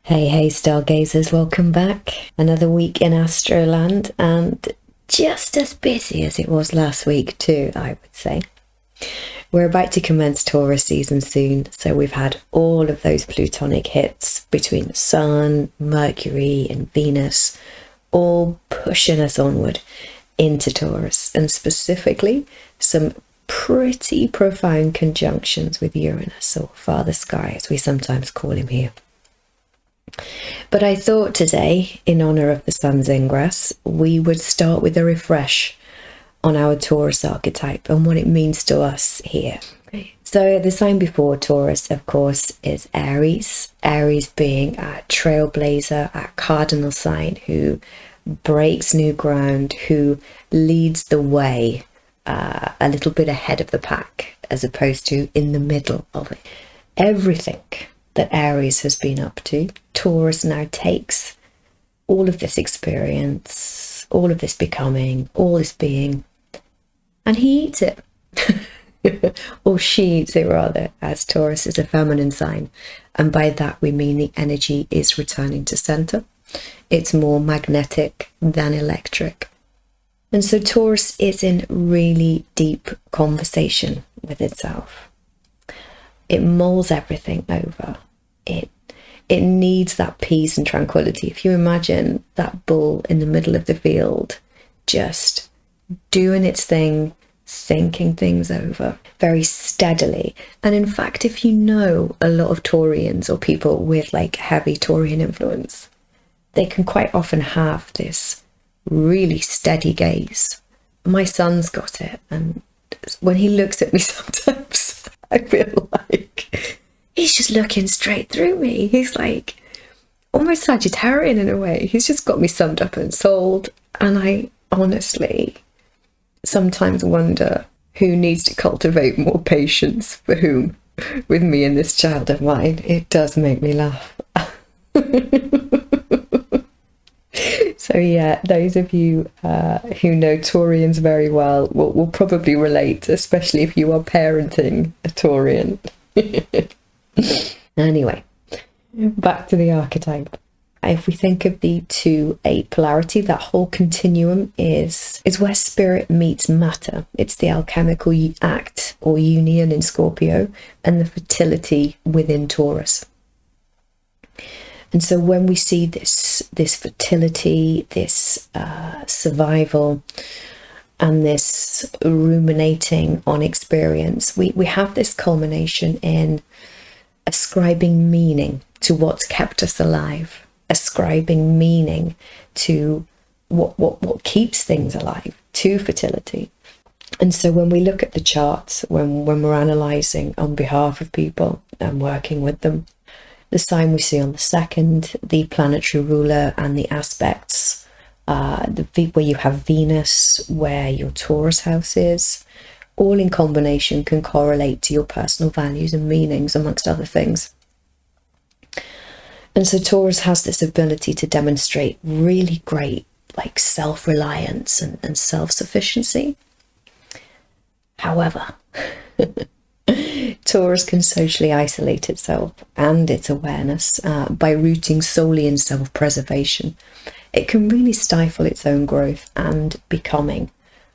Hey, stargazers, welcome back. Another week in Astroland, and just as busy as it was last week too, I would say. We're about to commence Taurus season soon, so we've had all of those plutonic hits between the Sun, Mercury and Venus, all pushing us onward into Taurus, and specifically some pretty profound conjunctions with Uranus, or Father Sky as we sometimes call him here. But I thought today, in honour of the Sun's ingress, we would start with a refresh on our Taurus archetype and what it means to us here. So the sign before Taurus, of course, is Aries. Aries being a trailblazer, a cardinal sign who breaks new ground, who leads the way a little bit ahead of the pack, as opposed to in the middle of it. Everything that Aries has been up to, Taurus now takes all of this experience, all of this becoming, all this being, and he eats it. Or she eats it rather, as Taurus is a feminine sign. And by that we mean the energy is returning to center. It's more magnetic than electric. And so Taurus is in really deep conversation with itself. It mulls everything over. It needs that peace and tranquility. If you imagine that bull in the middle of the field, just doing its thing, thinking things over very steadily. And in fact, if you know a lot of Taurians or people with like heavy Taurian influence, they can quite often have this really steady gaze. My son's got it, and when he looks at me sometimes, I feel like he's just looking straight through me. He's like almost Sagittarian in a way. He's just got me summed up and sold. And I honestly sometimes wonder who needs to cultivate more patience for whom with me and this child of mine. It does make me laugh. So yeah, those of you who know Taurians very well will probably relate, especially if you are parenting a Taurian. Anyway, back to the archetype. If we think of the 2-8 polarity, that whole continuum is where spirit meets matter. It's the alchemical act or union in Scorpio and the fertility within Taurus. And so when we see this fertility, this survival, and this ruminating on experience, we have this culmination in ascribing meaning to what's kept us alive, ascribing meaning to what keeps things alive, to fertility. And so when we look at the charts, when we're analysing on behalf of people and working with them, the sign we see on the second, the planetary ruler and the aspects, where you have Venus, where your Taurus house is, all in combination can correlate to your personal values and meanings, amongst other things. And so Taurus has this ability to demonstrate really great like self-reliance and self-sufficiency. However, Taurus can socially isolate itself and its awareness by rooting solely in self-preservation. It can really stifle its own growth and becoming.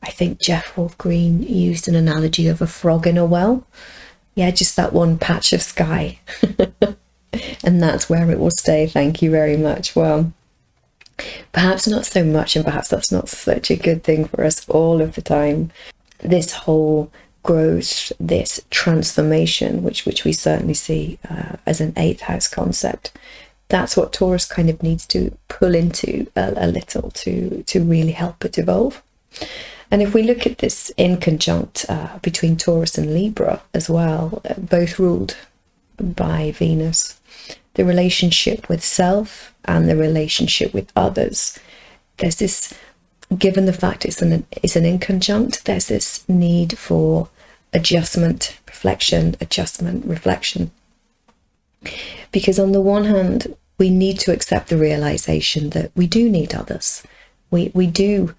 I think Jeff Wolf Green used an analogy of a frog in a well. Yeah, just that one patch of sky. And that's where it will stay. Thank you very much. Well, perhaps not so much, and perhaps that's not such a good thing for us all of the time. This whole growth, this transformation, which we certainly see as an 8th house concept, that's what Taurus kind of needs to pull into a little to really help it evolve. And if we look at this in conjunct between Taurus and Libra as well, both ruled by Venus, the relationship with self and the relationship with others, there's this, given the fact it's an inconjunct, there's this need for adjustment, reflection. Because on the one hand, we need to accept the realization that we do need others. We do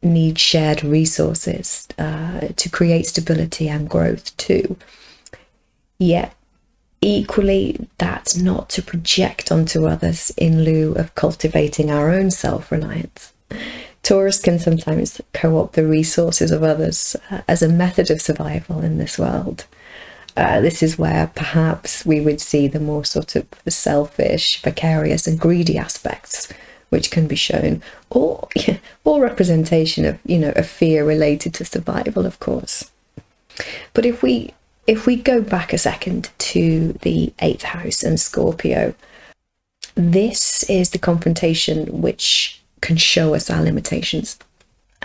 need shared resources to create stability and growth too. Yet Equally, that's not to project onto others in lieu of cultivating our own self-reliance. Taurus can sometimes co-opt the resources of others as a method of survival in this world. This is where perhaps we would see the more sort of selfish, vicarious and greedy aspects which can be shown, or representation of, a fear related to survival, of course. But if we go back a second to the 8th house and Scorpio, this is the confrontation which can show us our limitations.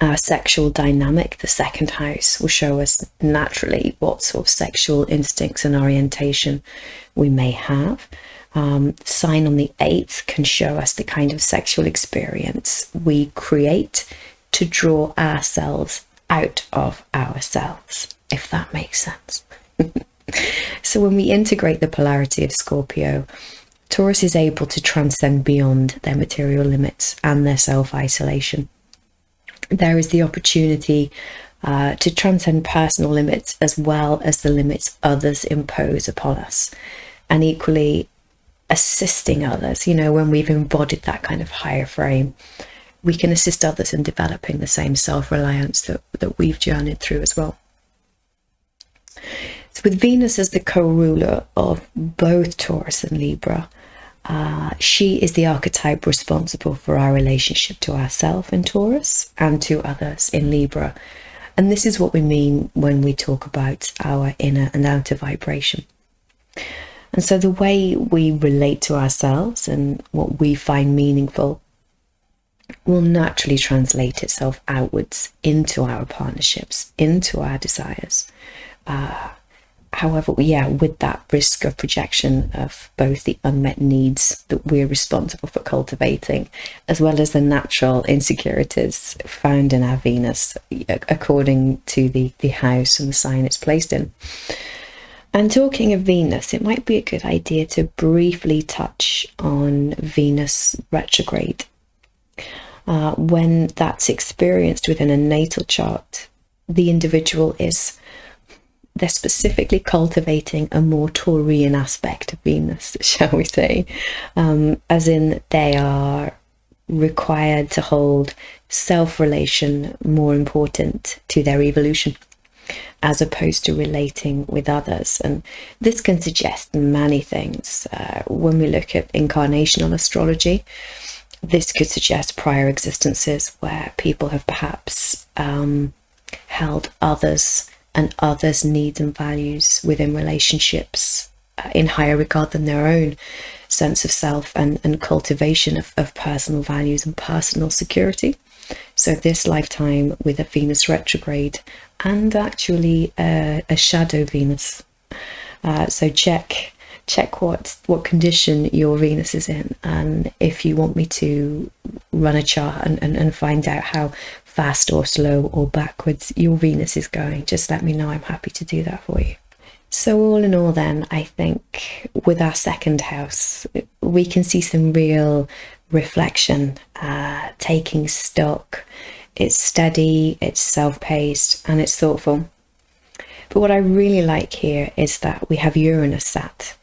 Our sexual dynamic, the 2nd house, will show us naturally what sort of sexual instincts and orientation we may have. Sign on the 8th can show us the kind of sexual experience we create to draw ourselves out of ourselves, if that makes sense. So when we integrate the polarity of Scorpio, Taurus is able to transcend beyond their material limits and their self-isolation. There is the opportunity to transcend personal limits as well as the limits others impose upon us, and equally assisting others. When we've embodied that kind of higher frame, we can assist others in developing the same self-reliance that we've journeyed through as well. So with Venus as the co-ruler of both Taurus and Libra, she is the archetype responsible for our relationship to ourselves in Taurus and to others in Libra. And this is what we mean when we talk about our inner and outer vibration. And so the way we relate to ourselves and what we find meaningful will naturally translate itself outwards into our partnerships, into our desires. However, with that risk of projection of both the unmet needs that we're responsible for cultivating, as well as the natural insecurities found in our Venus, according to the house and the sign it's placed in. And talking of Venus, it might be a good idea to briefly touch on Venus retrograde. When that's experienced within a natal chart, the individual they're specifically cultivating a more Taurian aspect of Venus, shall we say, as in they are required to hold self-relation more important to their evolution, as opposed to relating with others. And this can suggest many things. When we look at incarnational astrology, this could suggest prior existences where people have perhaps held others and others' needs and values within relationships in higher regard than their own sense of self and cultivation of personal values and personal security. So this lifetime with a Venus retrograde and actually a shadow Venus. So check what condition your Venus is in, and if you want me to run a chart and find out how fast or slow or backwards your Venus is going, just let me know. I'm happy to do that for you. So all in all then, I think with our 2nd house, we can see some real reflection, taking stock. It's steady, it's self-paced, and it's thoughtful. But what I really like here is that we have Uranus sat.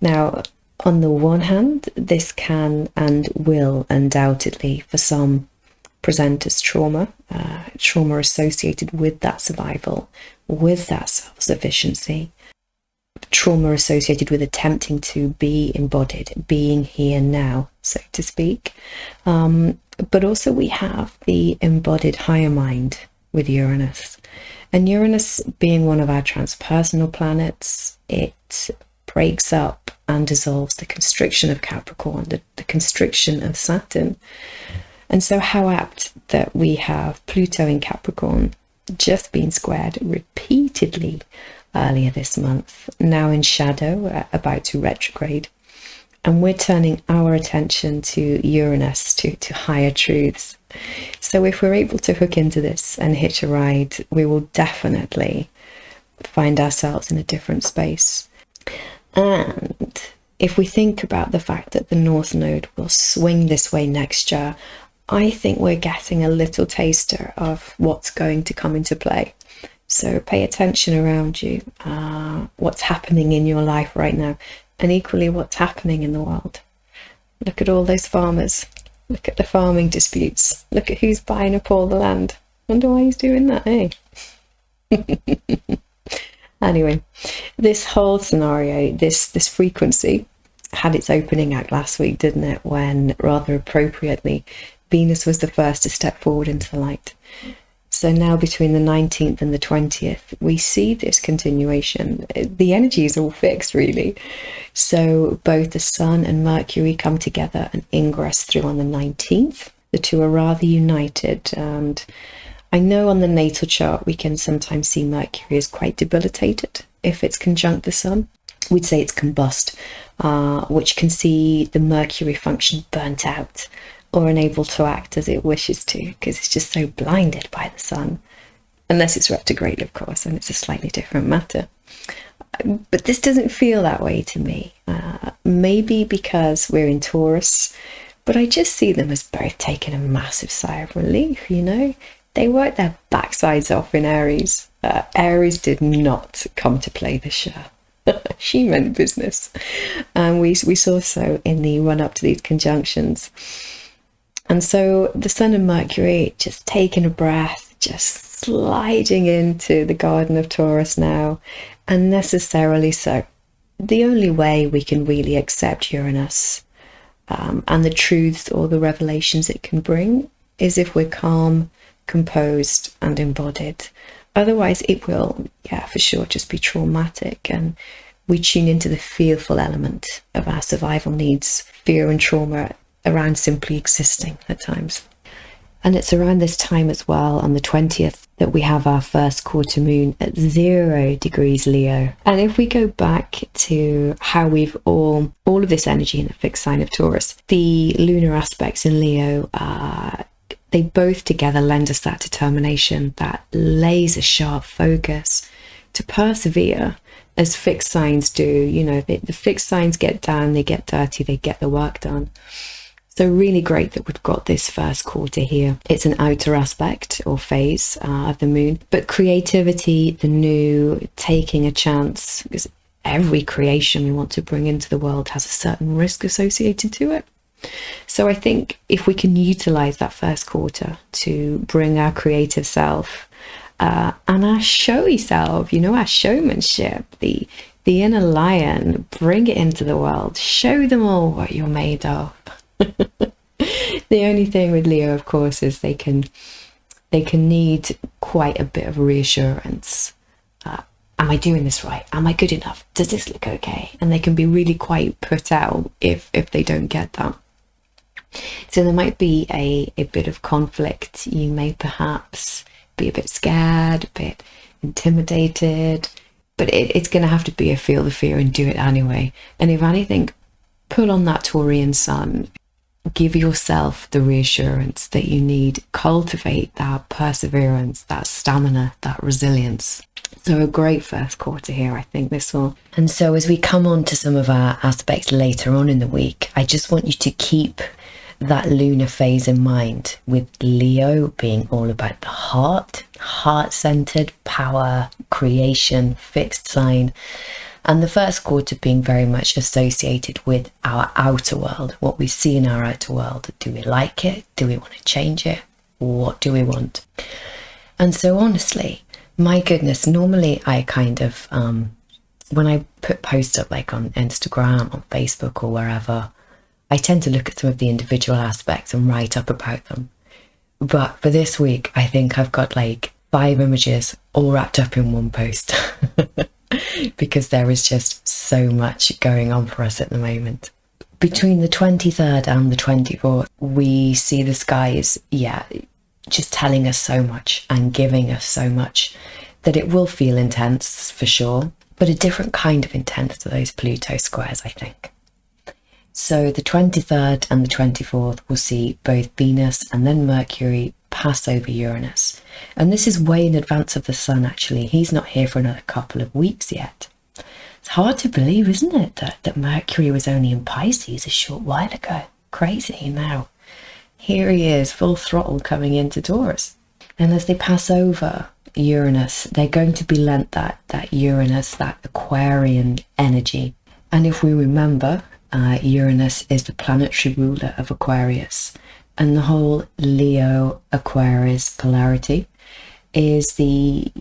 Now, on the one hand, this can and will undoubtedly, for some, present as trauma associated with that survival, with that self-sufficiency, trauma associated with attempting to be embodied, being here now, so to speak. But also we have the embodied higher mind with Uranus. And Uranus being one of our transpersonal planets, it breaks up and dissolves the constriction of Capricorn, the constriction of Saturn. And so how apt that we have Pluto in Capricorn just being squared repeatedly earlier this month, now in shadow, about to retrograde. And we're turning our attention to Uranus, to higher truths. So if we're able to hook into this and hitch a ride, we will definitely find ourselves in a different space. And if we think about the fact that the North Node will swing this way next year, I think we're getting a little taster of what's going to come into play. So pay attention around you, what's happening in your life right now, and equally what's happening in the world. Look at all those farmers. Look at the farming disputes. Look at who's buying up all the land. Wonder why he's doing that, eh? Anyway, this whole scenario, this frequency had its opening act last week, didn't it? When, rather appropriately, Venus was the first to step forward into the light. So now between the 19th and the 20th, we see this continuation. The energy is all fixed, really. So both the Sun and Mercury come together and ingress through on the 19th. The two are rather united, and I know on the natal chart we can sometimes see Mercury as quite debilitated if it's conjunct the Sun. We'd say it's combust, which can see the Mercury function burnt out or unable to act as it wishes to, because it's just so blinded by the Sun. Unless it's retrograde, of course, and it's a slightly different matter. But this doesn't feel that way to me. Maybe because we're in Taurus, but I just see them as both taking a massive sigh of relief, you know? They worked their backsides off in Aries. Aries did not come to play this show. She meant business. And we saw so in the run-up to these conjunctions. And so the Sun and Mercury just taking a breath, just sliding into the garden of Taurus now, unnecessarily so. The only way we can really accept Uranus and the truths or the revelations it can bring is if we're calm, composed and embodied. Otherwise it will, for sure, just be traumatic, and we tune into the fearful element of our survival needs, fear and trauma around simply existing at times. And it's around this time as well, on the 20th, that we have our first quarter moon at 0 degrees Leo. And if we go back to how we've all of this energy in the fixed sign of Taurus, the lunar aspects in Leo, they both together lend us that determination, that laser sharp focus to persevere as fixed signs do. You know, the fixed signs get down, they get dirty, they get the work done. So really great that we've got this first quarter here. It's an outer aspect or phase of the moon, but creativity, the new, taking a chance, because every creation we want to bring into the world has a certain risk associated to it. So I think if we can utilize that first quarter to bring our creative self and our showy self, you know, our showmanship, the inner lion, bring it into the world, show them all what you're made of. The only thing with Leo, of course, is they can need quite a bit of reassurance. Am I doing this right? Am I good enough? Does this look okay? And they can be really quite put out if they don't get that. So there might be a bit of conflict. You may perhaps be a bit scared, a bit intimidated, but it's going to have to be a feel the fear and do it anyway. And if anything, pull on that Taurian sun. Give yourself the reassurance that you need. Cultivate that perseverance, that stamina, that resilience. So a great first quarter here, I think, this will. And so as we come on to some of our aspects later on in the week, I just want you to keep that lunar phase in mind, with Leo being all about the heart-centered, power, creation, fixed sign. And the first quarter being very much associated with our outer world, what we see in our outer world. Do we like it? Do we want to change it? What do we want? And so honestly, my goodness, normally I kind of, when I put posts up like on Instagram, on Facebook or wherever, I tend to look at some of the individual aspects and write up about them. But for this week, I think I've got like 5 images all wrapped up in one post. Because there is just so much going on for us at the moment. Between the 23rd and the 24th, we see the skies, just telling us so much and giving us so much that it will feel intense for sure, but a different kind of intense to those Pluto squares, I think. So the 23rd and the 24th will see both Venus and then Mercury pass over Uranus. And this is way in advance of the Sun, actually. He's not here for another couple of weeks yet. It's hard to believe, isn't it, that Mercury was only in Pisces a short while ago. Crazy. Now, here he is, full throttle coming into Taurus. And as they pass over, Uranus, they're going to be lent that Uranus, that Aquarian energy. And if we remember, Uranus is the planetary ruler of Aquarius, and the whole Leo Aquarius polarity is the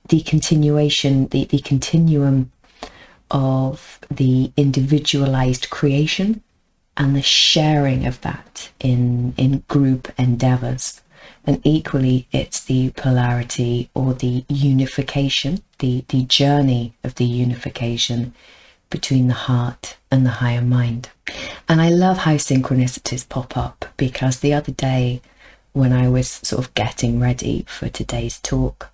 continuation, the continuum of the individualized creation and the sharing of that in group endeavors. And equally, it's the polarity or the unification, the journey of the unification between the heart and the higher mind. And I love how synchronicities pop up, because the other day when I was sort of getting ready for today's talk,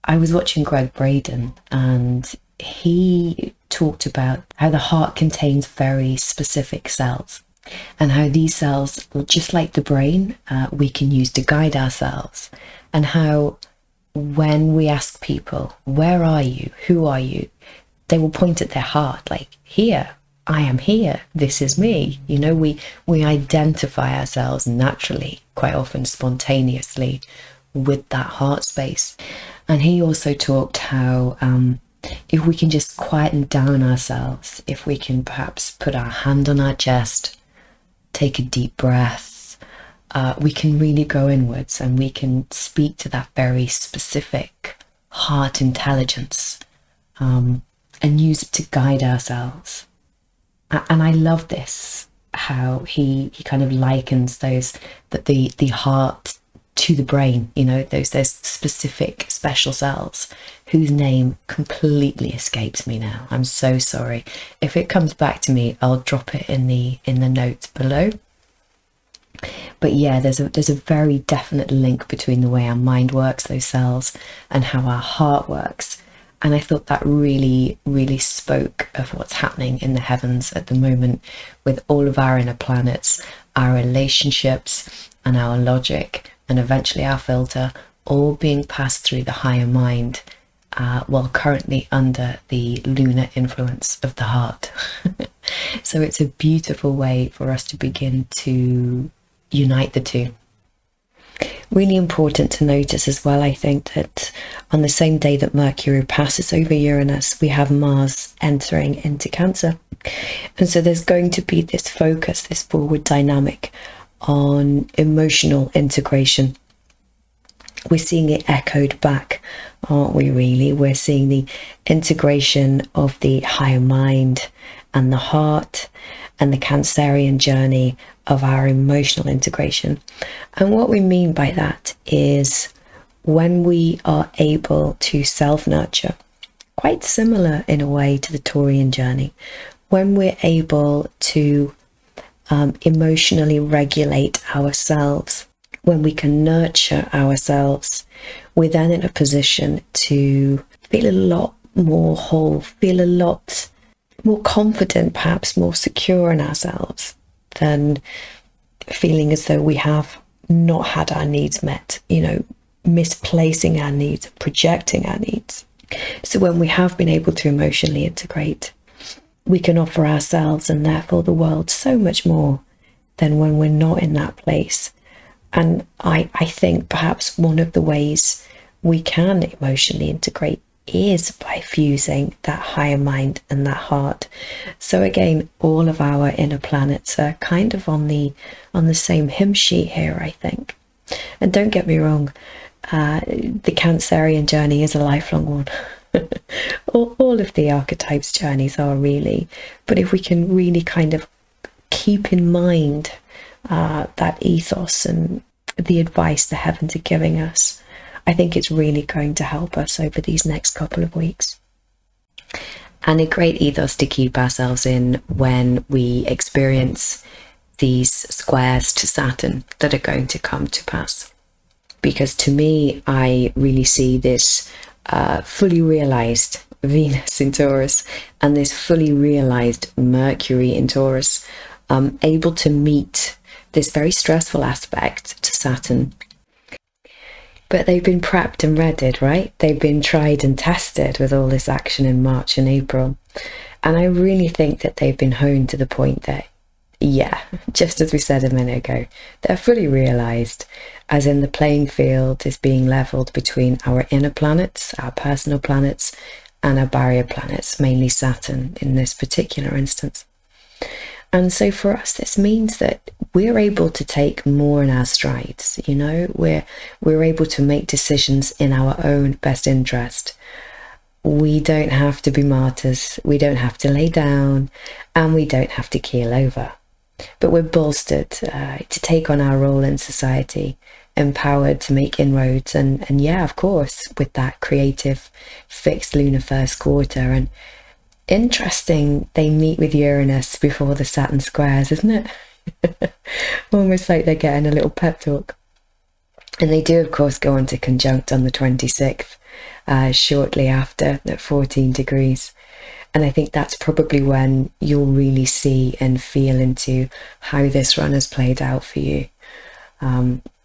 I was watching Greg Braden, and he talked about how the heart contains very specific cells, and how these cells, just like the brain, we can use to guide ourselves, and how when we ask people, where are you, who are you, they will point at their heart, like, here, I am here, this is me. You know, we identify ourselves naturally, quite often spontaneously, with that heart space. And he also talked how if we can just quieten down ourselves, if we can perhaps put our hand on our chest, take a deep breath, we can really go inwards, and we can speak to that very specific heart intelligence, and use it to guide ourselves. And I love this, how he kind of likens the heart to the brain, you know, those specific special cells whose name completely escapes me now. I'm so sorry. If it comes back to me, I'll drop it in the notes below. But yeah, there's a very definite link between the way our mind works, those cells, and how our heart works. And I thought that really, really spoke of what's happening in the heavens at the moment, with all of our inner planets, our relationships, and our logic, and eventually our filter, all being passed through the higher mind, while currently under the lunar influence of the heart. So it's a beautiful way for us to begin to unite the two. Really important to notice as well, I think, that on the same day that Mercury passes over Uranus, we have Mars entering into Cancer. And so there's going to be this focus, this forward dynamic on emotional integration. We're seeing it echoed back, aren't we, really? We're seeing the integration of the higher mind and the heart, and the Cancerian journey of our emotional integration. And what we mean by that is when we are able to self-nurture, quite similar in a way to the Taurian journey, when we're able to emotionally regulate ourselves, when we can nurture ourselves, we're then in a position to feel a lot more whole, feel a lot more confident, perhaps more secure in ourselves, than feeling as though we have not had our needs met, you know, misplacing our needs, projecting our needs. So when we have been able to emotionally integrate, we can offer ourselves and therefore the world so much more than when we're not in that place. And I think perhaps one of the ways we can emotionally integrate is by fusing that higher mind and that heart. So again, all of our inner planets are kind of on the same hymn sheet here, I think. And don't get me wrong, the Cancerian journey is a lifelong one. all of the archetypes' journeys are, really. But if we can really kind of keep in mind that ethos and the advice the heavens are giving us, I think it's really going to help us over these next couple of weeks. And a great ethos to keep ourselves in when we experience these squares to Saturn that are going to come to pass. Because to me, I really see this fully realized Venus in Taurus and this fully realized Mercury in Taurus able to meet this very stressful aspect to Saturn. But they've been prepped and readied, right? They've been tried and tested with all this action in March and April. And I really think that they've been honed to the point that yeah, just as we said a minute ago, they're fully realised, as in the playing field is being levelled between our inner planets, our personal planets, and our barrier planets, mainly Saturn in this particular instance. And so for us, this means that we're able to take more in our strides, you know, we're able to make decisions in our own best interest. We don't have to be martyrs, we don't have to lay down, and we don't have to keel over. But we're bolstered to take on our role in society, empowered to make inroads, and yeah, of course, with that creative fixed lunar first quarter. And interesting, they meet with Uranus before the Saturn squares, isn't it? Almost like they're getting a little pep talk. And they do, of course, go on to conjunct on the 26th, shortly after, at 14 degrees. And I think that's probably when you'll really see and feel into how this run has played out for you.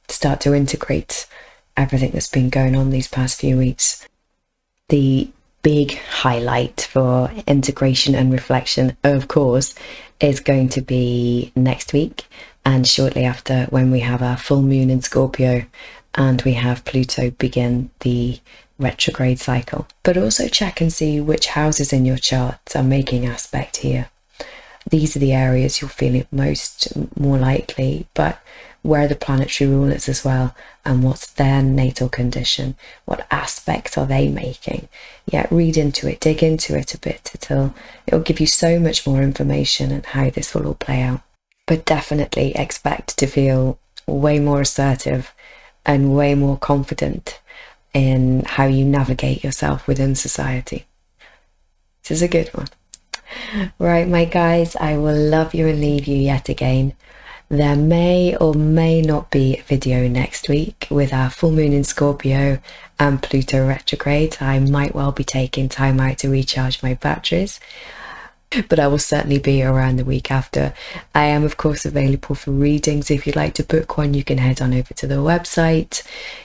Start to integrate everything that's been going on these past few weeks. The big highlight for integration and reflection, of course, is going to be next week and shortly after, when we have our full moon in Scorpio and we have Pluto begin the retrograde cycle. But also check and see which houses in your chart are making aspect here. These are the areas you'll feel it more likely, but where the planetary rulers as well, and what's their natal condition, what aspects are they making. Yeah, read into it, dig into it a bit. It'll give you so much more information and how this will all play out. But definitely expect to feel way more assertive and way more confident in how you navigate yourself within society. This is a good one. Right, my guys, I will love you and leave you yet again. There may or may not be a video next week with our full moon in Scorpio and Pluto retrograde. I might well be taking time out to recharge my batteries, but I will certainly be around the week after. I am, of course, available for readings. If you'd like to book one, you can head on over to the website.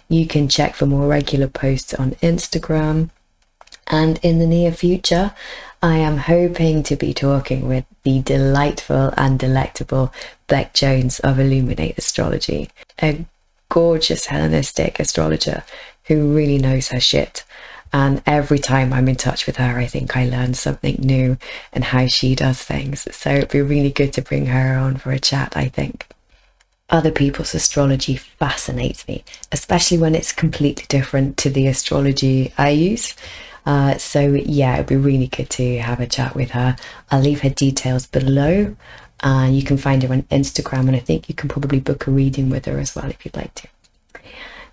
You can check for more regular posts on Instagram. And in the near future, I am hoping to be talking with the delightful and delectable Beck Jones of Illuminate Astrology, a gorgeous Hellenistic astrologer who really knows her shit. And every time I'm in touch with her, I think I learn something new and how she does things. So it'd be really good to bring her on for a chat, I think. Other people's astrology fascinates me, especially when it's completely different to the astrology I use. So yeah, it'd be really good to have a chat with her. I'll leave her details below. You can find her on Instagram, and I think you can probably book a reading with her as well if you'd like to.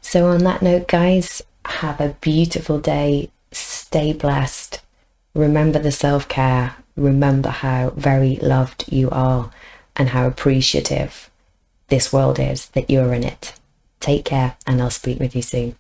So on that note, guys, have a beautiful day. Stay blessed. Remember the self-care. Remember how very loved you are and how appreciative this world is that you're in it. Take care, and I'll speak with you soon.